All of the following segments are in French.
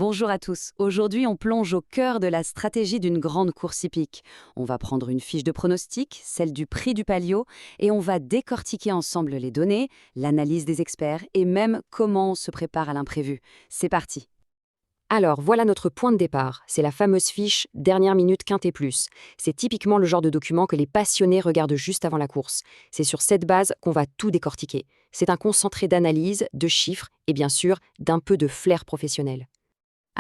Bonjour à tous. Aujourd'hui, on plonge au cœur de la stratégie d'une grande course hippique. On va prendre une fiche de pronostic, celle du prix du palio, et on va décortiquer ensemble les données, l'analyse des experts et même comment on se prépare à l'imprévu. C'est parti. Alors, voilà notre point de départ. C'est la fameuse fiche dernière minute quintet plus. C'est typiquement le genre de document que les passionnés regardent juste avant la course. C'est sur cette base qu'on va tout décortiquer. C'est un concentré d'analyse, de chiffres et bien sûr d'un peu de flair professionnel.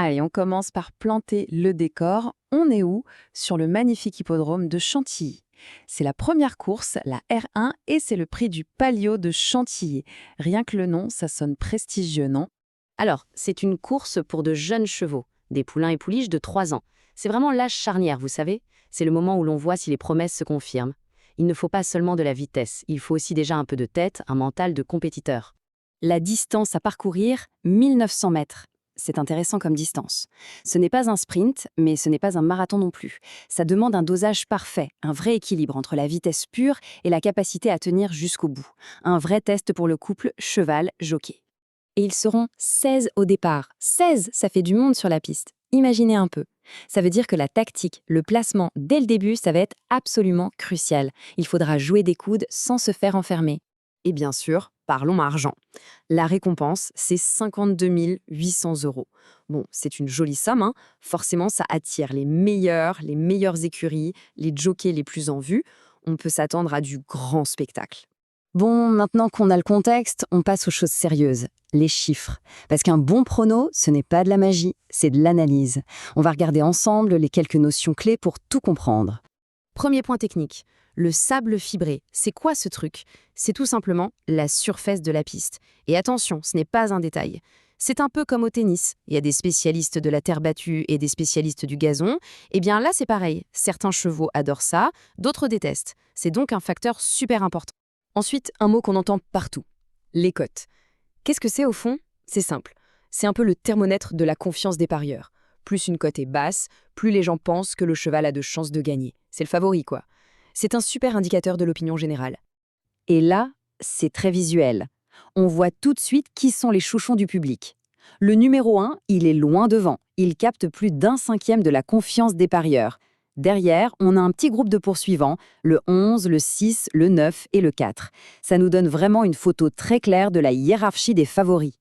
Allez, on commence par planter le décor. On est où? Sur le magnifique hippodrome de Chantilly. C'est la première course, la R1, et c'est le prix du Palio de Chantilly. Rien que le nom, ça sonne prestigieux, non? Alors, c'est une course pour de jeunes chevaux, des poulains et pouliches de 3 ans. C'est vraiment l'âge charnière, vous savez. C'est le moment où l'on voit si les promesses se confirment. Il ne faut pas seulement de la vitesse, il faut aussi déjà un peu de tête, un mental de compétiteur. La distance à parcourir, 1900 mètres. C'est intéressant comme distance. Ce n'est pas un sprint, mais ce n'est pas un marathon non plus. Ça demande un dosage parfait, un vrai équilibre entre la vitesse pure et la capacité à tenir jusqu'au bout. Un vrai test pour le couple cheval-jockey. Et ils seront 16 au départ. 16, ça fait du monde sur la piste. Imaginez un peu. Ça veut dire que la tactique, le placement dès le début, ça va être absolument crucial. Il faudra jouer des coudes sans se faire enfermer. Et bien sûr, parlons argent. La récompense, c'est 52 800 €. Bon, c'est une jolie somme, hein. Forcément, ça attire les meilleures écuries, les jockeys les plus en vue. On peut s'attendre à du grand spectacle. Bon, maintenant qu'on a le contexte, on passe aux choses sérieuses, les chiffres. Parce qu'un bon prono, ce n'est pas de la magie, c'est de l'analyse. On va regarder ensemble les quelques notions clés pour tout comprendre. Premier point technique, le sable fibré. C'est quoi ce truc? C'est tout simplement la surface de la piste. Et attention, ce n'est pas un détail. C'est un peu comme au tennis. Il y a des spécialistes de la terre battue et des spécialistes du gazon. Eh bien là, c'est pareil. Certains chevaux adorent ça, d'autres détestent. C'est donc un facteur super important. Ensuite, un mot qu'on entend partout, les cotes. Qu'est-ce que c'est au fond? C'est simple. C'est un peu le thermomètre de la confiance des parieurs. Plus une cote est basse, plus les gens pensent que le cheval a de chances de gagner. C'est le favori, quoi. C'est un super indicateur de l'opinion générale. Et là, c'est très visuel. On voit tout de suite qui sont les chouchons du public. Le numéro 1, il est loin devant. Il capte plus d'1/5 de la confiance des parieurs. Derrière, on a un petit groupe de poursuivants, le 11, le 6, le 9 et le 4. Ça nous donne vraiment une photo très claire de la hiérarchie des favoris.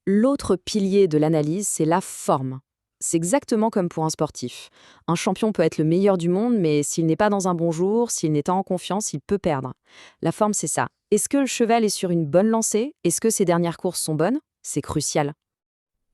L'autre pilier de l'analyse, c'est la forme. C'est exactement comme pour un sportif. Un champion peut être le meilleur du monde, mais s'il n'est pas dans un bon jour, s'il n'est pas en confiance, il peut perdre. La forme, c'est ça. Est-ce que le cheval est sur une bonne lancée? Est-ce que ses dernières courses sont bonnes? C'est crucial.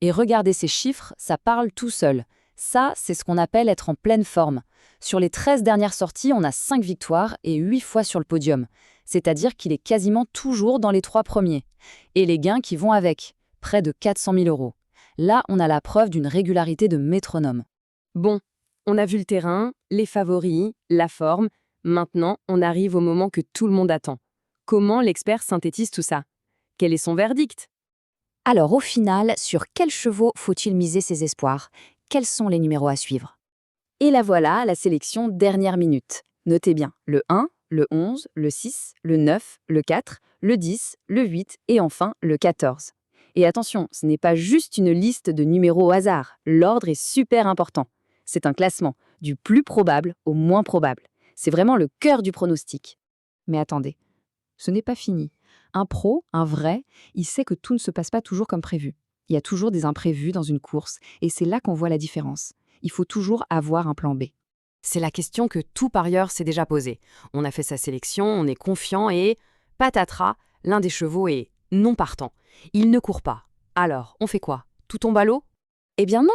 Et regardez ces chiffres, ça parle tout seul. Ça, c'est ce qu'on appelle être en pleine forme. Sur les 13 dernières sorties, on a 5 victoires et 8 fois sur le podium. C'est-à-dire qu'il est quasiment toujours dans les 3 premiers. Et les gains qui vont avec, près de 400 000 €. Là, on a la preuve d'une régularité de métronome. Bon, on a vu le terrain, les favoris, la forme. Maintenant, on arrive au moment que tout le monde attend. Comment l'expert synthétise tout ça? Quel est son verdict? Alors au final, sur quels chevaux faut-il miser ses espoirs? Quels sont les numéros à suivre? Et la voilà, la sélection dernière minute. Notez bien, le 1, le 11, le 6, le 9, le 4, le 10, le 8 et enfin le 14. Et attention, ce n'est pas juste une liste de numéros au hasard. L'ordre est super important. C'est un classement, du plus probable au moins probable. C'est vraiment le cœur du pronostic. Mais attendez, ce n'est pas fini. Un pro, un vrai, il sait que tout ne se passe pas toujours comme prévu. Il y a toujours des imprévus dans une course, et c'est là qu'on voit la différence. Il faut toujours avoir un plan B. C'est la question que tout parieur s'est déjà posée. On a fait sa sélection, on est confiant et, patatras, l'un des chevaux est non partant. Il ne court pas. Alors, on fait quoi? Tout tombe à l'eau? Eh bien non.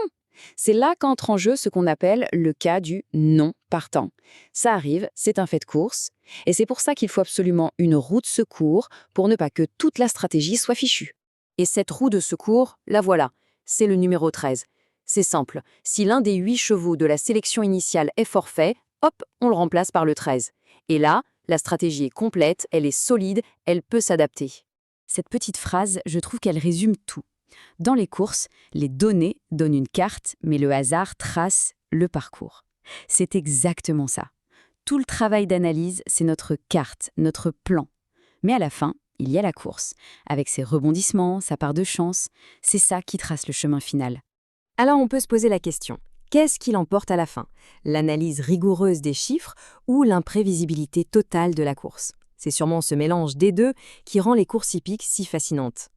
C'est là qu'entre en jeu ce qu'on appelle le cas du non partant. Ça arrive, c'est un fait de course, et c'est pour ça qu'il faut absolument une roue de secours pour ne pas que toute la stratégie soit fichue. Et cette roue de secours, la voilà, c'est le numéro 13. C'est simple, si l'un des 8 chevaux de la sélection initiale est forfait, hop, on le remplace par le 13. Et là, la stratégie est complète, elle est solide, elle peut s'adapter. Cette petite phrase, je trouve qu'elle résume tout. Dans les courses, les données donnent une carte, mais le hasard trace le parcours. C'est exactement ça. Tout le travail d'analyse, c'est notre carte, notre plan. Mais à la fin, il y a la course, avec ses rebondissements, sa part de chance. C'est ça qui trace le chemin final. Alors on peut se poser la question, qu'est-ce qui l'emporte à la fin? L'analyse rigoureuse des chiffres ou l'imprévisibilité totale de la course? C'est sûrement ce mélange des deux qui rend les courses hippiques si fascinantes.